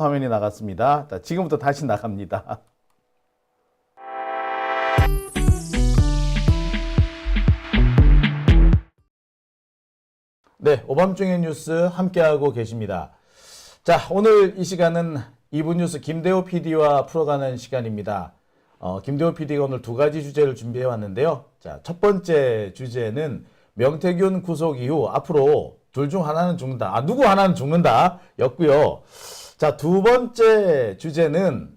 화면이 나갔습니다. 자, 지금부터 다시 나갑니다. 네, 오밤중의 뉴스 함께하고 계십니다. 자, 오늘 이 시간은 2부 뉴스 김대호 PD와 풀어가는 시간입니다. 김대호 PD가 오늘 두 가지 주제를 준비해 왔는데요. 자, 첫 번째 주제는 명태균 구속 이후 앞으로 둘 중 하나는 죽는다. 누구 하나는 죽는다. 였고요. 자, 두 번째 주제는,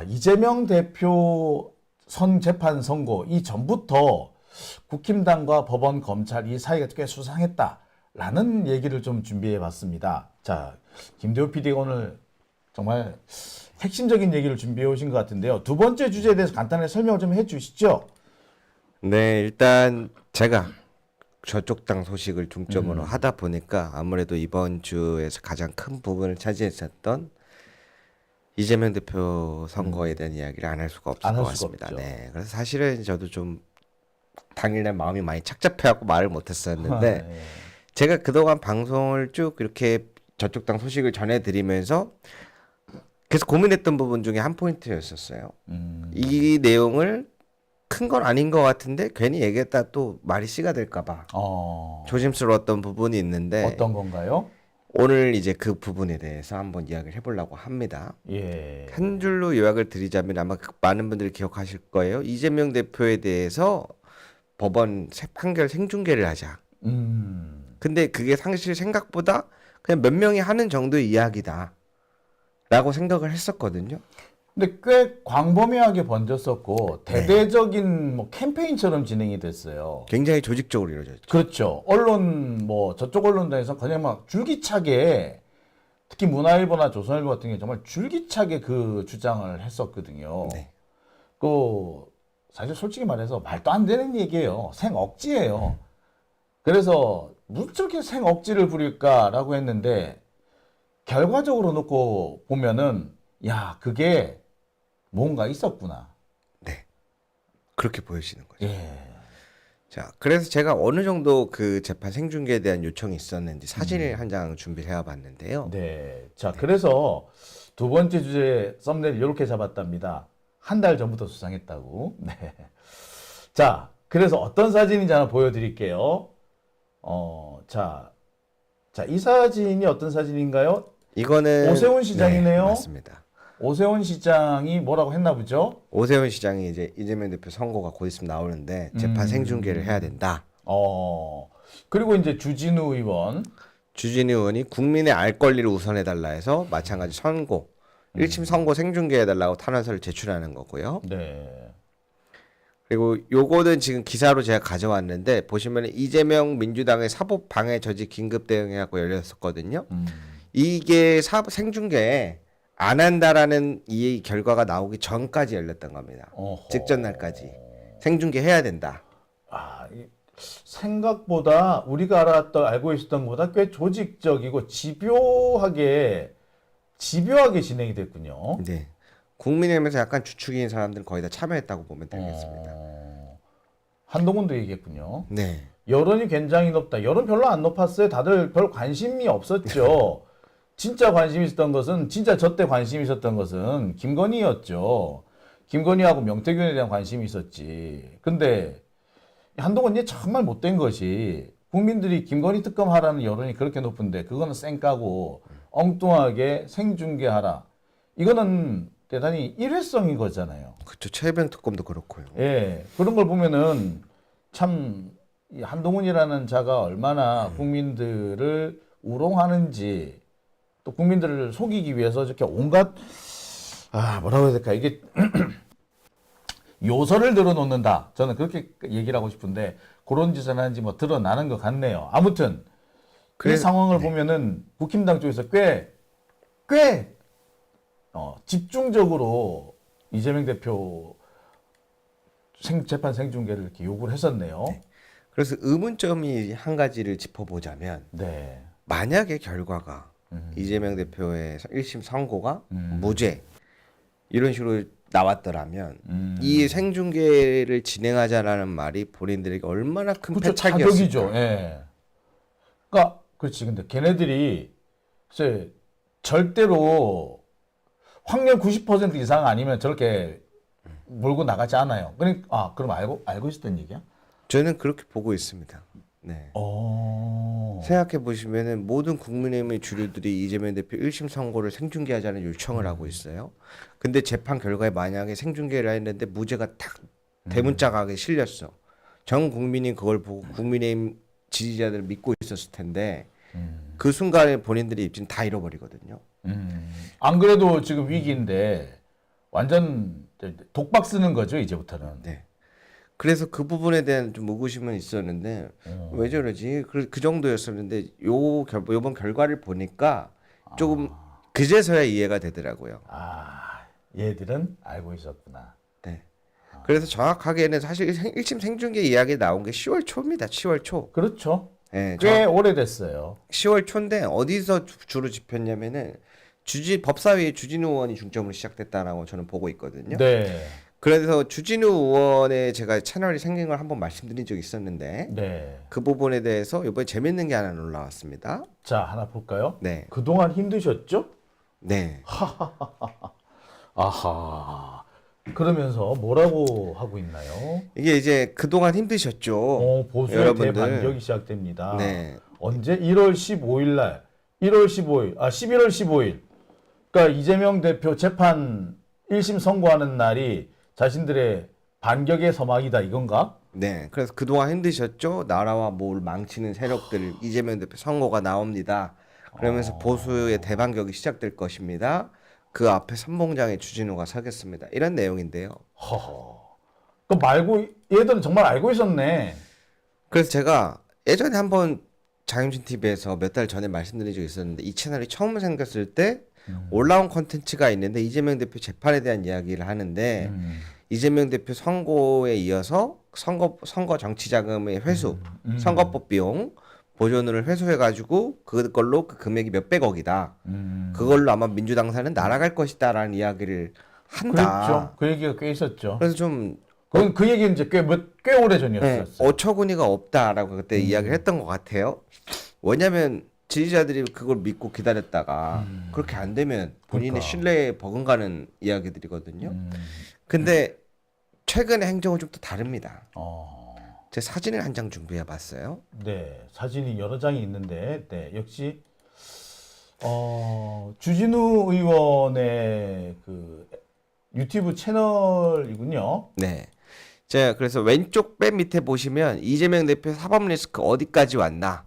이재명 대표 재판 선고 이전부터 국힘당과 법원, 검찰 이 사이가 꽤 수상했다라는 얘기를 좀 준비해 봤습니다. 자, 김대호 PD가 오늘 정말 핵심적인 얘기를 준비해 오신 것 같은데요. 두 번째 주제에 대해서 간단하게 설명을 좀 해 주시죠. 네, 일단 제가 저쪽 당 소식을 중점으로 하다 보니까 아무래도 이번 주에서 가장 큰 부분을 차지했었던 이재명 대표 선거에 대한 이야기를 안 할 수가 없을 안 것 할 수가 같습니다. 없죠. 네, 그래서 사실은 저도 좀 당일날 마음이 많이 착잡해갖고 말을 못했었는데 네. 제가 그동안 방송을 쭉 이렇게 저쪽 당 소식을 전해드리면서 계속 고민했던 부분 중에 한 포인트였었어요. 이 내용을 큰 건 아닌 것 같은데 괜히 얘기했다 또 말이 씨가 될까봐 조심스러웠던 부분이 있는데 어떤 건가요? 오늘 이제 그 부분에 대해서 한번 이야기를 해보려고 합니다. 예. 한 줄로 요약을 드리자면 아마 많은 분들이 기억하실 거예요. 이재명 대표에 대해서 법원 판결 생중계를 하자. 근데 그게 사실 생각보다 그냥 몇 명이 하는 정도의 이야기다 라고 생각을 했었거든요. 근데 꽤 광범위하게 번졌었고 대대적인 뭐 캠페인처럼 진행이 됐어요. 굉장히 조직적으로 이루어졌죠. 그렇죠. 언론 뭐 저쪽 언론에서 그냥 막 줄기차게 특히 문화일보나 조선일보 같은 경우 정말 줄기차게 그 주장을 했었거든요. 네. 그 사실 솔직히 말해서 말도 안 되는 얘기예요. 생억지예요. 그래서 무슨 저렇게 생억지를 부릴까라고 했는데 결과적으로 놓고 보면은 야 그게 뭔가 있었구나. 네. 그렇게 보여지는 거죠. 예. 자, 그래서 제가 어느 정도 그 재판 생중계에 대한 요청이 있었는지 사진을 한 장 준비를 해봤는데요. 네. 자, 그래서 두 번째 주제 썸네일 이렇게 잡았답니다. 한 달 전부터 수상했다고. 네. 자, 그래서 어떤 사진인지 하나 보여드릴게요. 자, 이 사진이 어떤 사진인가요? 이거는 오세훈 시장이네요. 네, 맞습니다. 오세훈 시장이 뭐라고 했나 보죠? 오세훈 시장이 이제 이재명 대표 선고가 곧 있으면 나오는데 재판 생중계를 해야 된다. 그리고 이제 주진우 의원. 주진우 의원이 국민의 알 권리를 우선해달라 해서 마찬가지 선고, 1심 선고 생중계해달라고 탄원서를 제출하는 거고요. 네. 그리고 요거는 지금 기사로 제가 가져왔는데 보시면 이재명 민주당의 사법 방해 저지 긴급 대응회하고 열렸었거든요. 이게 생중계 안 한다라는 이 결과가 나오기 전까지 열렸던 겁니다. 어허. 직전 날까지 생중계 해야 된다. 생각보다 우리가 알고 있었던 것보다 꽤 조직적이고 집요하게 진행이 됐군요. 네. 국민의힘에서 약간 주축인 사람들은 거의 다 참여했다고 보면 되겠습니다. 한동훈도 얘기했군요. 네. 여론이 굉장히 높다. 여론 별로 안 높았어요. 다들 별 관심이 없었죠. 진짜 관심 있었던 것은 진짜 저때 관심 있었던 것은 김건희였죠. 김건희하고 명태균에 대한 관심이 있었지. 근데 한동훈 얘 정말 못된 것이 국민들이 김건희 특검 하라는 여론이 그렇게 높은데 그거는 쌩까고 엉뚱하게 생중계하라. 이거는 대단히 일회성인 거잖아요. 그렇죠. 최혜병 특검도 그렇고요. 예, 그런 걸 보면은 참 이 한동훈이라는 자가 얼마나 국민들을 우롱하는지 또 국민들을 속이기 위해서 이렇게 온갖 뭐라고 해야 될까 이게 요소를 늘어놓는다. 저는 그렇게 얘기를 하고 싶은데 그런 짓을 하는지 뭐 드러나는 것 같네요. 아무튼 이 상황을 보면은 국힘당 쪽에서 꽤 집중적으로 이재명 대표 재판 생중계를 이렇게 요구를 했었네요. 네. 그래서 의문점이 한 가지를 짚어보자면 네. 만약에 결과가 이재명 대표의 1심 선고가 무죄 이런 식으로 나왔더라면 이 생중계를 진행하자라는 말이 본인들에게 얼마나 큰 그렇죠. 패착이었을까. 자격이죠. 예. 그러니까 그렇지. 근데 걔네들이 글쎄 절대로 확률 90% 이상 아니면 저렇게 몰고 나가지 않아요. 그러니까 그럼 알고 있었던 얘기야? 저는 그렇게 보고 있습니다. 네. 생각해 보시면은 모든 국민의힘의 주류들이 이재명 대표 1심 선고를 생중계하자는 요청을 하고 있어요. 근데 재판 결과에 만약에 생중계를 했는데 무죄가 딱 대문짝하게 실렸어. 전 국민이 그걸 보고 국민의힘 지지자들을 믿고 있었을 텐데 그 순간에 본인들의 입지는 다 잃어버리거든요. 안 그래도 지금 위기인데 완전 독박 쓰는 거죠 이제부터는. 네. 그래서 그 부분에 대한 좀 의구심은 있었는데 왜 저러지? 그 정도였었는데 요번 결과를 보니까 조금 그제서야 이해가 되더라고요. 얘들은 알고 있었구나. 네. 그래서 정확하게는 사실 1심 생중계 이야기 나온 게 10월 초입니다. 10월 초. 그렇죠. 네, 꽤 오래됐어요. 10월 초인데 어디서 주로 짚혔냐면은 법사위의 주진우 의원이 중점으로 시작됐다라고 저는 보고 있거든요. 네. 그래서 주진우 의원의 제가 채널이 생긴 걸 한번 말씀드린 적이 있었는데 네. 그 부분에 대해서 이번에 재밌는 게 하나 올라왔습니다. 자, 하나 볼까요? 네. 그동안 힘드셨죠? 네. 아하. 그러면서 뭐라고 하고 있나요? 이게 이제 그동안 힘드셨죠. 보수의 여러분들. 대반격이 시작됩니다. 네. 언제? 1월 15일 날. 11월 15일. 그러니까 이재명 대표 재판 1심 선고하는 날이 자신들의 반격의 서막이다 이건가? 네. 그래서 그동안 힘드셨죠. 나라와 뭘 망치는 세력들 이재명 대표 선고가 나옵니다. 그러면서 보수의 대반격이 시작될 것입니다. 그 앞에 선봉장에 주진우가 서겠습니다. 이런 내용인데요. 그 말고 얘들은 정말 알고 있었네. 그래서 제가 예전에 한번 장윤진 TV에서 몇 달 전에 말씀드린 적이 있었는데 이 채널이 처음 생겼을 때 올라온 콘텐츠가 있는데 이재명 대표 재판에 대한 이야기를 하는데 이재명 대표 선고에 이어서 선거 정치 자금의 회수, 선거법 비용 보존을 회수해가지고 그걸로 그 금액이 몇백억이다. 그걸로 아마 민주당사는 날아갈 것이다라는 이야기를 한다. 그렇죠. 그 얘기가 꽤 있었죠. 그래서 좀 그 얘기는 이제 꽤 오래 네, 전이었어요. 어처구니가 없다라고 그때 이야기를 했던 것 같아요. 왜냐하면 지지자들이 그걸 믿고 기다렸다가 그렇게 안 되면 본인의 그러니까. 신뢰에 버금가는 이야기들이거든요. 근데 최근의 행정은 좀 또 다릅니다. 제 사진을 한 장 준비해 봤어요. 네, 사진이 여러 장이 있는데, 네, 역시 주진우 의원의 그 유튜브 채널이군요. 네. 자, 그래서 왼쪽 맨 밑에 보시면 이재명 대표 사법 리스크 어디까지 왔나?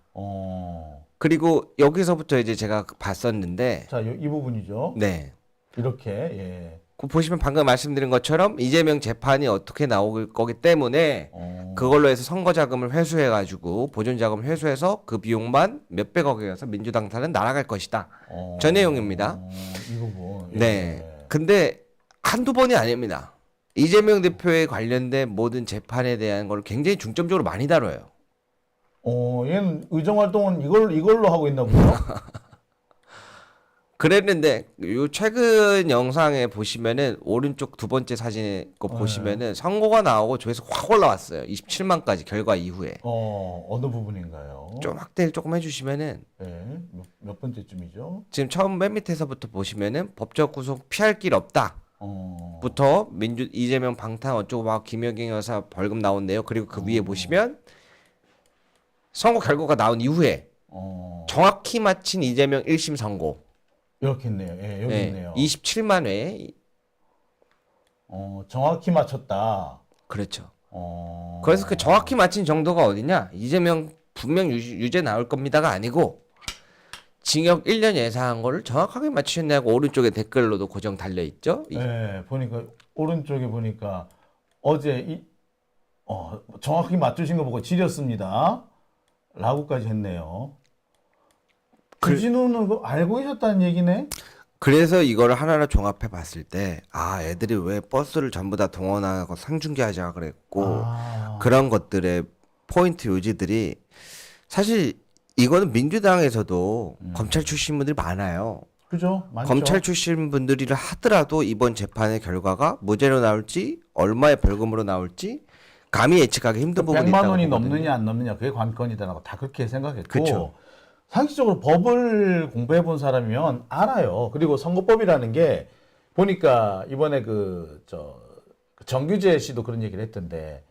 그리고 여기서부터 이제 제가 봤었는데, 자, 이 부분이죠. 네. 이렇게, 예. 그 보시면 방금 말씀드린 것처럼 이재명 재판이 어떻게 나올 거기 때문에 그걸로 해서 선거 자금을 회수해가지고 보존 자금을 회수해서 그 비용만 몇백억이어서 민주당사는 날아갈 것이다. 저 내용입니다. 이 부분. 예. 네. 근데 한두 번이 아닙니다. 이재명 대표에 관련된 모든 재판에 대한 걸 굉장히 중점적으로 많이 다뤄요. 얘는 의정 활동은 이걸로 하고 있나 보죠? 그랬는데 요 최근 영상에 보시면은 오른쪽 두 번째 사진에 거 보시면은 선고가 나오고 조회수 확 올라왔어요. 27만까지 결과 이후에. 어느 부분인가요? 좀 확대를 조금 해주시면은 네, 몇 번째쯤이죠? 지금 처음 맨 밑에서부터 보시면은 법적 구속 피할 길 없다. 부터 이재명 방탄 어쩌고 막 김여경 여사 벌금 나온대요. 그리고 그 위에 보시면 선고 결과가 나온 이후에 정확히 마친 이재명 1심 선고. 이렇게 있네요. 예, 여기 네, 있네요. 27만 회. 정확히 맞췄다. 그렇죠. 그래서 그 정확히 맞힌 정도가 어디냐? 이재명 분명 유죄 나올 겁니다가 아니고 징역 1년 예상한 거를 정확하게 맞추셨냐고 오른쪽에 댓글로도 고정 달려 있죠. 네, 보니까 오른쪽에 보니까 어제 정확히 맞추신 거 보고 지렸습니다. 라고까지 했네요. 주진우는 그거 알고 있었다는 얘기네? 그래서 이거를 하나를 종합해 봤을 때 애들이 왜 버스를 전부 다 동원하고 상중계하자 그랬고 그런 것들의 포인트 요지들이 사실 이거는 민주당에서도 검찰 출신 분들이 많아요. 그죠? 많죠. 검찰 출신 분들이라 하더라도 이번 재판의 결과가 무죄로 나올지 얼마의 벌금으로 나올지 감히 예측하기 힘든 부분이 있다고 100만 원이 보거든요. 넘느냐 안 넘느냐 그게 관건이다라고 다 그렇게 생각했고 그쵸. 상식적으로 법을 공부해 본 사람이면 알아요. 그리고 선거법이라는 게 보니까 이번에 정규재 씨도 그런 얘기를 했던데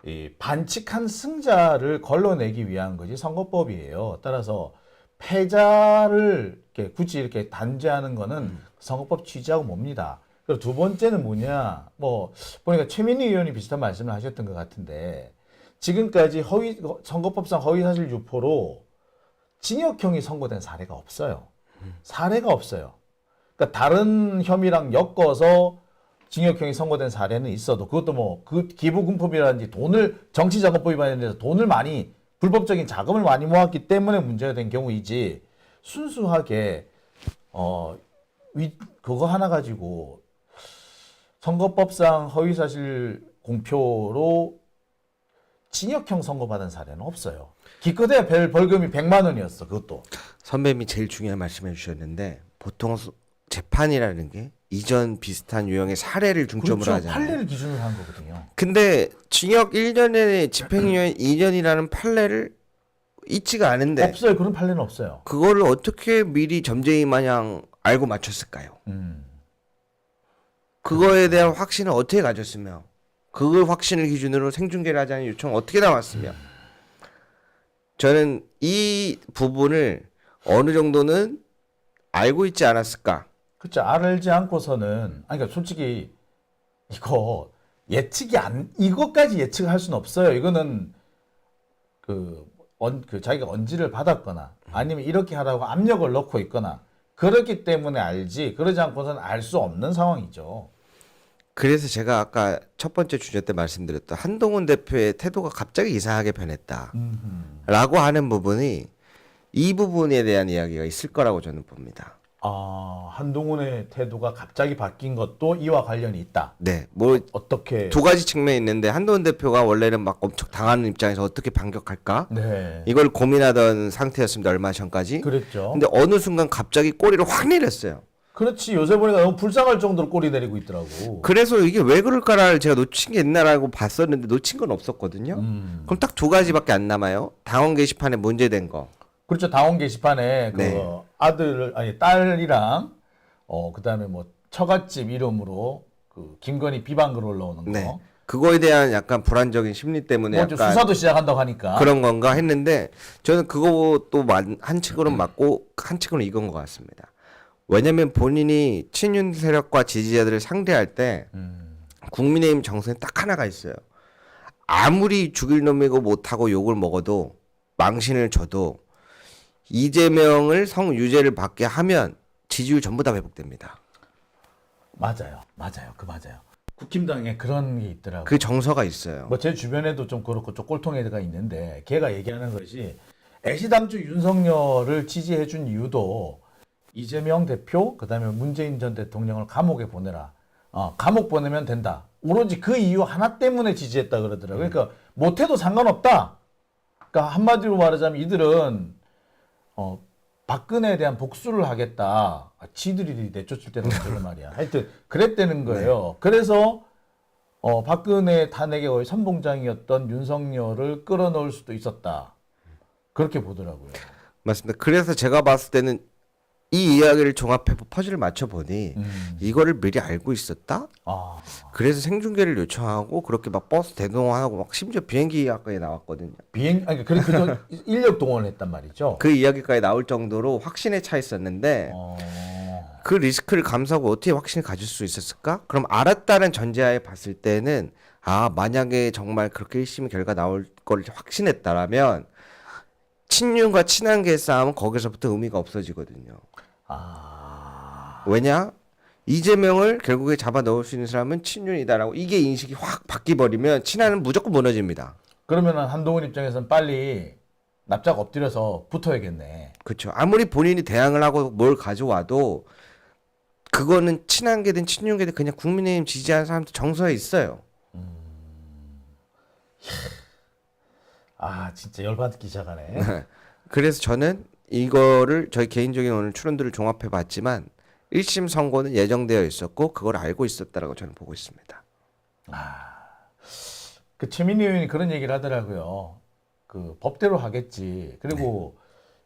이 반칙한 승자를 걸러내기 위한 것이 선거법이에요. 따라서 패자를 이렇게 굳이 이렇게 단죄하는 거는 선거법 취지하고 뭡니다. 그리고 두 번째는 뭐냐, 뭐 보니까 최민희 의원이 비슷한 말씀을 하셨던 것 같은데 지금까지 선거법상 허위사실 유포로 징역형이 선고된 사례가 없어요. 사례가 없어요. 그러니까 다른 혐의랑 엮어서 징역형이 선고된 사례는 있어도 그것도 뭐 그 기부금품이라든지 정치자금법 위반에 대해서 돈을 많이 불법적인 자금을 많이 모았기 때문에 문제가 된 경우이지 순수하게 그거 하나 가지고 선거법상 허위사실 공표로 징역형 선고받은 사례는 없어요. 기껏해야 벌금이 100만 원이었어. 그것도. 선배님이 제일 중요한 말씀해 주셨는데 보통 재판이라는 게 이전 비슷한 유형의 사례를 중점으로 그렇죠. 하잖아요. 판례를 기준으로 한 거거든요. 근데 징역 1년에 집행유예 2년이라는 판례를 있지가 않은데 없어요. 그런 판례는 없어요. 그거를 어떻게 미리 점쟁이 마냥 알고 맞췄을까요? 그거에 대한 확신을 어떻게 가졌으며 그 확신을 기준으로 생중계를 하자는 요청을 어떻게 나왔으며 저는 이 부분을 어느 정도는 알고 있지 않았을까. 그렇죠. 알지 않고서는 그러니까 솔직히 이거 이것까지 예측을 할 수는 없어요. 이거는 자기가 언지를 받았거나 아니면 이렇게 하라고 압력을 넣고 있거나 그렇기 때문에 알지 그러지 않고서는 알 수 없는 상황이죠. 그래서 제가 아까 첫 번째 주제 때 말씀드렸던 한동훈 대표의 태도가 갑자기 이상하게 변했다라고 하는 부분이 이 부분에 대한 이야기가 있을 거라고 저는 봅니다. 한동훈의 태도가 갑자기 바뀐 것도 이와 관련이 있다. 네, 뭐 어떻게? 두 가지 측면이 있는데 한동훈 대표가 원래는 막 엄청 당하는 입장에서 어떻게 반격할까? 네. 이걸 고민하던 상태였습니다. 얼마 전까지. 그랬죠. 근데 어느 순간 갑자기 꼬리를 확 내렸어요. 그렇지. 요새 보니까 너무 불쌍할 정도로 꼬리 내리고 있더라고. 그래서 이게 왜 그럴까를 제가 놓친 게 있나라고 봤었는데 놓친 건 없었거든요. 그럼 딱 두 가지밖에 안 남아요. 당원 게시판에 문제된 거. 그렇죠. 당원 게시판에 네. 딸이랑 그다음에 뭐 처갓집 이름으로 김건희 비방글 올라오는 거. 네. 그거에 대한 약간 불안적인 심리 때문에 뭐 약간 수사도 시작한다고 하니까. 그런 건가 했는데 저는 그것도 한측으로는 맞고 한측으로는 이건 것 같습니다. 왜냐면 본인이 친윤 세력과 지지자들을 상대할 때 국민의힘 정선에 딱 하나가 있어요. 아무리 죽일 놈이고 못하고 욕을 먹어도 망신을 줘도 이재명을 성유죄를 받게 하면 지지율 전부 다 회복됩니다. 맞아요. 국힘당에 그런 게 있더라고요. 그 정서가 있어요. 뭐 제 주변에도 좀 그렇고 좀 꼴통애가 있는데 걔가 얘기하는 것이 애시당초 윤석열을 지지해준 이유도 이재명 대표 그다음에 문재인 전 대통령을 감옥에 보내라. 감옥 보내면 된다. 오로지 그 이유 하나 때문에 지지했다 그러더라고요. 그러니까 못해도 상관없다. 그러니까 한마디로 말하자면 이들은 박근혜에 대한 복수를 하겠다. 지들이 내쫓을 때는 그런 말이야. 하여튼 그랬다는 거예요. 그래서 박근혜 탄핵의 거의 선봉장이었던 윤석열을 끌어넣을 수도 있었다. 그렇게 보더라고요. 맞습니다. 그래서 제가 봤을 때는 이 이야기를 종합해 퍼즐을 맞춰보니 이거를 미리 알고 있었다? 그래서 생중계를 요청하고 그렇게 막 버스 대동하고 막 심지어 비행기까지 나왔거든요. 그래서 인력 동원을 했단 말이죠. 그 이야기까지 나올 정도로 확신에 차 있었는데 그 리스크를 감수하고 어떻게 확신을 가질 수 있었을까? 그럼 알았다는 전제하에 봤을 때는 만약에 정말 그렇게 1심 결과 나올 걸 확신했다라면 친윤과 친한계 싸움은 거기서부터 의미가 없어지거든요. 왜냐? 이재명을 결국에 잡아 넣을 수 있는 사람은 친윤이다라고 이게 인식이 확 바뀌어버리면 친한은 무조건 무너집니다. 그러면은 한동훈 입장에서는 빨리 납작 엎드려서 붙어야겠네. 그렇죠. 아무리 본인이 대항을 하고 뭘 가져와도 그거는 친한계든 친윤계든 그냥 국민의힘 지지하는 사람들 정서에 있어요. 진짜 열받기 시작하네. 그래서 저는 이거를 저희 개인적인 오늘 추론들을 종합해 봤지만 1심 선고는 예정되어 있었고 그걸 알고 있었다라고 저는 보고 있습니다. 그 최민희 의원이 그런 얘기를 하더라고요. 그 법대로 하겠지. 그리고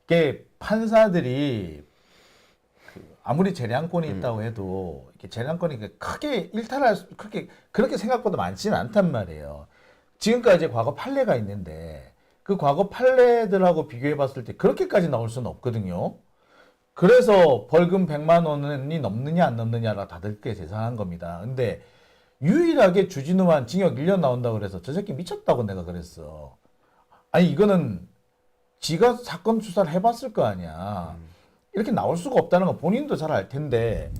이게 판사들이 아무리 재량권이 있다고 해도 이렇게 재량권이 크게 일탈할 수, 그렇게 생각보다 많지는 않단 말이에요. 지금까지 과거 판례가 있는데 그 과거 판례들하고 비교해 봤을 때 그렇게까지 나올 수는 없거든요. 그래서 벌금 100만 원이 넘느냐 안 넘느냐라 다들 꽤 계산한 겁니다. 근데 유일하게 주진우만 징역 1년 나온다고 그래서 저 새끼 미쳤다고 내가 그랬어. 아니 이거는 지가 사건 수사를 해봤을 거 아니야. 이렇게 나올 수가 없다는 거 본인도 잘 알 텐데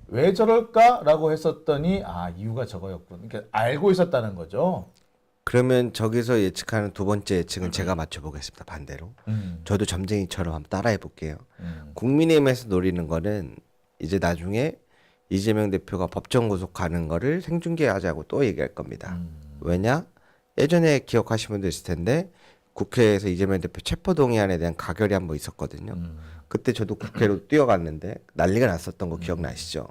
왜 저럴까라고 했었더니 이유가 저거였군. 그러니까 알고 있었다는 거죠. 그러면 저기서 예측하는 두 번째 예측은 제가 맞춰보겠습니다. 반대로. 저도 점쟁이처럼 한번 따라해 볼게요. 국민의힘에서 노리는 거는 이제 나중에 이재명 대표가 법정 구속하는 거를 생중계하자고 또 얘기할 겁니다. 왜냐? 예전에 기억하시는 분도 있을 텐데 국회에서 이재명 대표 체포동의안에 대한 가결이 한번 있었거든요. 그때 저도 국회로 뛰어갔는데 난리가 났었던 거 기억나시죠?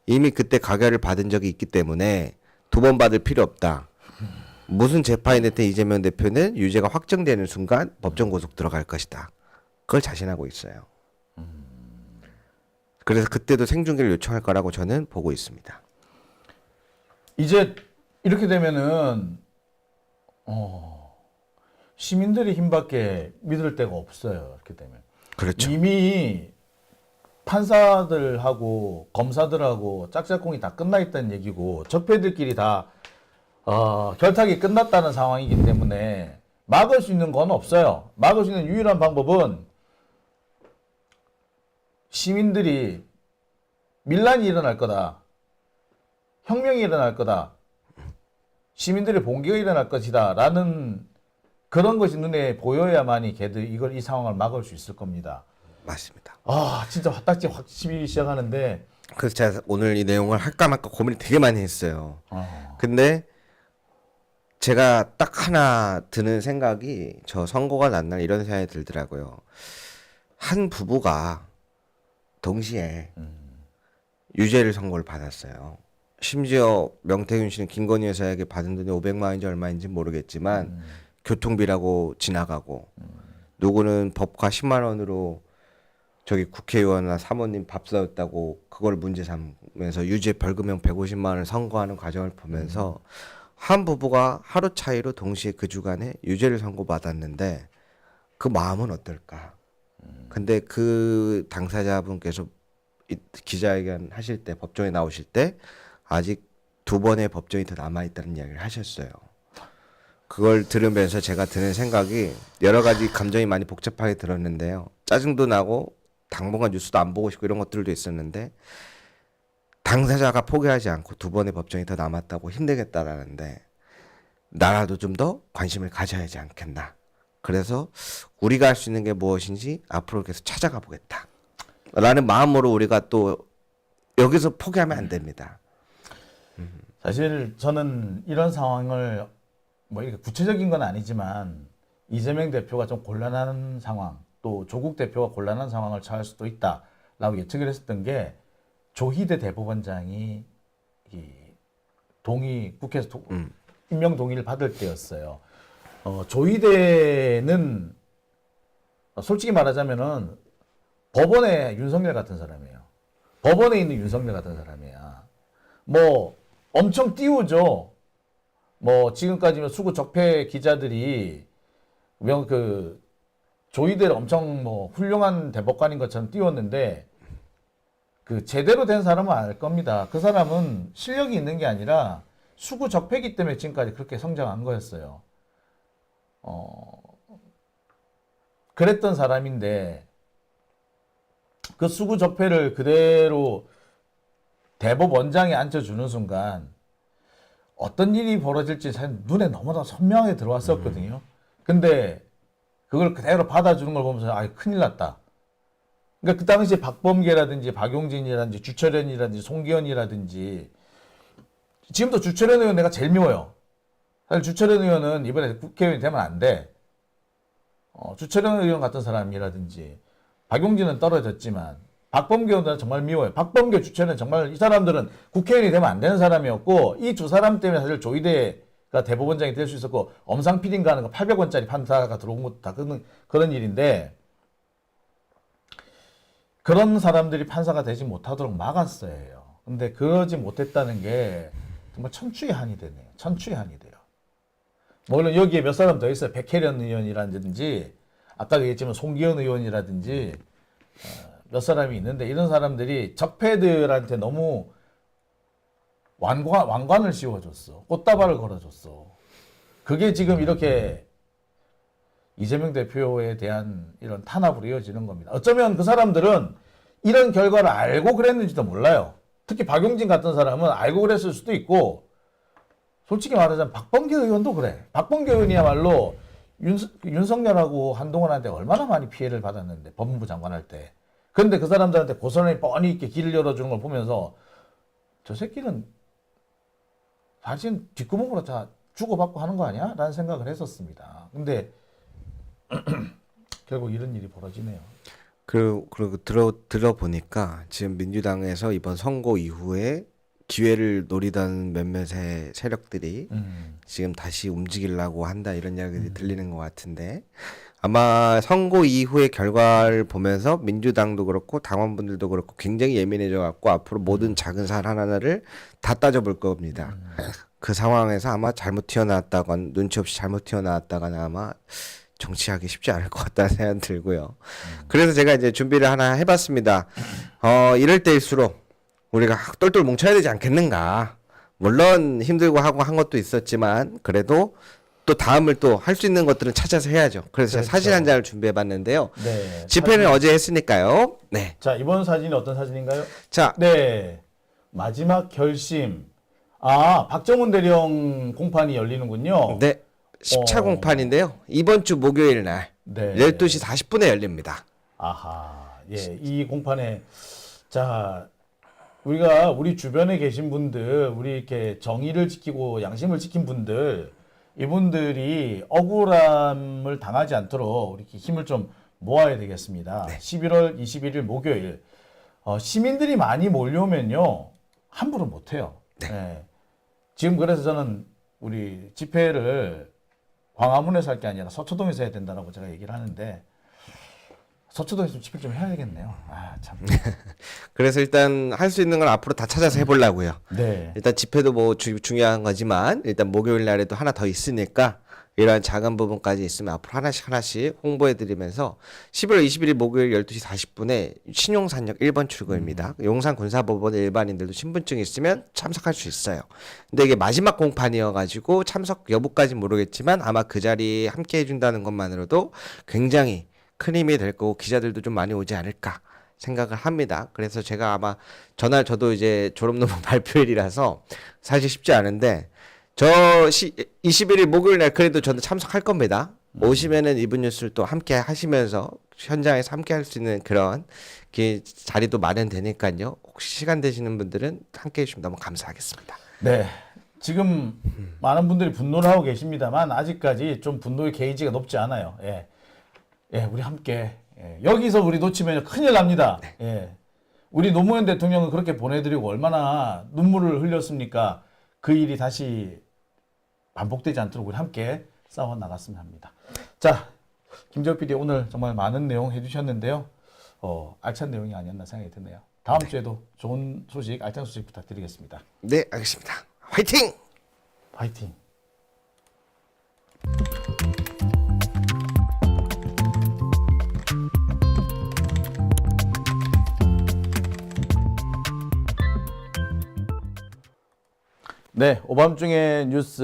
이미 그때 가결을 받은 적이 있기 때문에 두 번 받을 필요 없다. 무슨 재판이 됐든 이재명 대표는 유죄가 확정되는 순간 법정 구속 들어갈 것이다. 그걸 자신하고 있어요. 그래서 그때도 생중계를 요청할 거라고 저는 보고 있습니다. 이제 이렇게 되면은 시민들의 힘밖에 믿을 데가 없어요. 이렇게 되면. 그렇죠. 이미 판사들하고 검사들하고 짝짝꿍이 다 끝나 있다는 얘기고 적폐들끼리 다 결탁이 끝났다는 상황이기 때문에 막을 수 있는 건 없어요. 막을 수 있는 유일한 방법은 시민들이 밀란이 일어날 거다. 혁명이 일어날 거다. 시민들의 봉기가 일어날 것이다. 라는 그런 것이 눈에 보여야만이 걔들 이 상황을 막을 수 있을 겁니다. 맞습니다. 진짜 화딱지 확 치기 시작하는데. 그래서 제가 오늘 이 내용을 할까 말까 고민을 되게 많이 했어요. 근데 제가 딱 하나 드는 생각이 저 선거가 난 날 이런 생각이 들더라고요. 한 부부가 동시에 유죄를 선고를 받았어요. 심지어 명태균 씨는 김건희 여사에게 받은 돈이 500만 원인지 얼마인지 모르겠지만 교통비라고 지나가고 누구는 법과 10만 원으로 저기 국회의원이나 사모님 밥 사줬다고 그걸 문제 삼면서 유죄 벌금형 150만 원을 선고하는 과정을 보면서 한 부부가 하루 차이로 동시에 그 주간에 유죄를 선고받았는데 그 마음은 어떨까? 근데 그 당사자분께서 기자회견 하실 때 법정에 나오실 때 아직 두 번의 법정이 더 남아있다는 이야기를 하셨어요. 그걸 들으면서 제가 드는 생각이 여러 가지 감정이 많이 복잡하게 들었는데요. 짜증도 나고 당분간 뉴스도 안 보고 싶고 이런 것들도 있었는데 당사자가 포기하지 않고 두 번의 법정이 더 남았다고 힘내겠다라는데 나라도 좀 더 관심을 가져야 하지 않겠나. 그래서 우리가 할 수 있는 게 무엇인지 앞으로 계속 찾아가 보겠다. 라는 마음으로 우리가 또 여기서 포기하면 안 됩니다. 사실 저는 이런 상황을 뭐 이렇게 구체적인 건 아니지만 이재명 대표가 좀 곤란한 상황, 또 조국 대표가 곤란한 상황을 처할 수도 있다라고 예측을 했었던 게 조희대 대법원장이 국회에서 임명 동의를 받을 때였어요. 조희대는 솔직히 말하자면은 법원의 윤석열 같은 사람이에요. 법원에 있는 윤석열 같은 사람이야. 뭐 엄청 띄우죠. 뭐 지금까지는 수구 적폐 기자들이 조희대를 엄청 뭐 훌륭한 대법관인 것처럼 띄웠는데 그 제대로 된 사람은 알 겁니다. 그 사람은 실력이 있는 게 아니라 수구 적폐기 때문에 지금까지 그렇게 성장한 거였어요. 그랬던 사람인데 그 수구 적폐를 그대로 대법원장에 앉혀주는 순간 어떤 일이 벌어질지 사실 눈에 너무나 선명하게 들어왔었거든요. 근데 그걸 그대로 받아주는 걸 보면서 큰일 났다. 그러니까 그 당시에 박범계라든지 박용진이라든지 주철현이라든지 송기현이라든지 지금도 주철현 의원 내가 제일 미워요. 사실 주철현 의원은 이번에 국회의원이 되면 안 돼. 주철현 의원 같은 사람이라든지 박용진은 떨어졌지만 박범계 의원은 정말 미워요. 박범계 주철현 정말 이 사람들은 국회의원이 되면 안 되는 사람이었고 이 두 사람 때문에 사실 조희대가 대법원장이 될 수 있었고 엄상 피딩가 하는 거 800원짜리 판사가 들어온 것도 다 그런 일인데 그런 사람들이 판사가 되지 못하도록 막았어야 해요. 근데 그러지 못했다는 게 정말 천추의 한이 되네요. 천추의 한이 돼요. 물론 여기에 몇 사람 더 있어요. 백혜련 의원이라든지 아까 얘기했지만 송기현 의원이라든지 몇 사람이 있는데 이런 사람들이 적폐들한테 너무 왕관을 씌워줬어. 꽃다발을 걸어줬어. 그게 지금 이렇게 이재명 대표에 대한 이런 탄압으로 이어지는 겁니다. 어쩌면 그 사람들은 이런 결과를 알고 그랬는지도 몰라요. 특히 박용진 같은 사람은 알고 그랬을 수도 있고, 솔직히 말하자면 박범계 의원도 그래. 박범계 의원이야말로 윤석열하고 한동훈한테 얼마나 많이 피해를 받았는데, 법무부 장관 할 때. 그런데 그 사람들한테 고스란히 뻔히 이렇게 길을 열어주는 걸 보면서 저 새끼는 사실 뒷구멍으로 다 주고받고 하는 거 아니야? 라는 생각을 했었습니다. 근데 결국 이런 일이 벌어지네요. 그리고 들어보니까 지금 민주당에서 이번 선거 이후에 기회를 노리던 몇몇의 세력들이 지금 다시 움직이려고 한다 이런 이야기들이 들리는 것 같은데, 아마 선거 이후의 결과를 보면서 민주당도 그렇고 당원분들도 그렇고 굉장히 예민해져 갖고 앞으로 모든 작은 사안 하나를 다 따져볼 겁니다. 그 상황에서 아마 잘못 튀어나왔다거나 눈치 없이 잘못 튀어나왔다거나 아마 정치하기 쉽지 않을 것 같다는 생각이 들고요. 그래서 제가 이제 준비를 하나 해봤습니다. 이럴 때일수록 우리가 똘똘 뭉쳐야 되지 않겠는가. 물론 힘들고 하고 한 것도 있었지만 그래도 또 다음을 또 할 수 있는 것들은 찾아서 해야죠. 그래서 제가 그렇죠. 사진 한 장을 준비해봤는데요. 네. 집회는 어제 했으니까요. 네. 자, 이번 사진이 어떤 사진인가요? 자, 네. 마지막 결심. 아, 박정훈 대령 공판이 열리는군요. 네. 10차 공판인데요. 이번 주 목요일 날 네. 12시 40분에 열립니다. 아하. 예, 이 공판에 자, 우리가 우리 주변에 계신 분들, 우리 이렇게 정의를 지키고 양심을 지킨 분들, 이분들이 억울함을 당하지 않도록 이렇게 힘을 좀 모아야 되겠습니다. 네. 11월 21일 목요일 시민들이 많이 몰려오면요 함부로 못해요. 네. 예. 지금 그래서 저는 우리 집회를 광화문에서 할 게 아니라 서초동에서 해야 된다라고 제가 얘기를 하는데, 서초동에서 집회 좀 해야 되겠네요. 아, 참. 그래서 일단 할 수 있는 걸 앞으로 다 찾아서 해보려고요. 네. 일단 집회도 뭐 중요한 거지만 일단 목요일 날에도 하나 더 있으니까 이러한 작은 부분까지 있으면 앞으로 하나씩 홍보해드리면서 11월 21일 목요일 12시 40분에 신용산역 1번 출구입니다. 용산군사법원 일반인들도 신분증이 있으면 참석할 수 있어요. 근데 이게 마지막 공판이어가지고 참석 여부까지 모르겠지만 아마 그 자리에 함께 해준다는 것만으로도 굉장히 큰 힘이 될 거고 기자들도 좀 많이 오지 않을까 생각을 합니다. 그래서 제가 아마 전날 저도 이제 졸업 논문 발표일이라서 사실 쉽지 않은데 21일 목요일 날 그래도 저는 참석할 겁니다. 오시면은 이분 뉴스를 또 함께 하시면서 현장에서 함께 할 수 있는 그런 자리도 마련되니까요. 혹시 시간 되시는 분들은 함께 해주시면 너무 감사하겠습니다. 네. 지금 많은 분들이 분노를 하고 계십니다만 아직까지 좀 분노의 게이지가 높지 않아요. 예. 예, 우리 함께. 예. 여기서 우리 놓치면 큰일 납니다. 예. 우리 노무현 대통령은 그렇게 보내드리고 얼마나 눈물을 흘렸습니까? 그 일이 다시 반복되지 않도록 우리 함께 싸워 나갔으면 합니다. 자, 김재호 PD 오늘 정말 많은 내용 해주셨는데요. 알찬 내용이 아니었나 생각이 드네요. 다음 주에도 좋은 소식, 알찬 소식 부탁드리겠습니다. 네, 알겠습니다. 화이팅! 화이팅! 네, 오밤중에 뉴스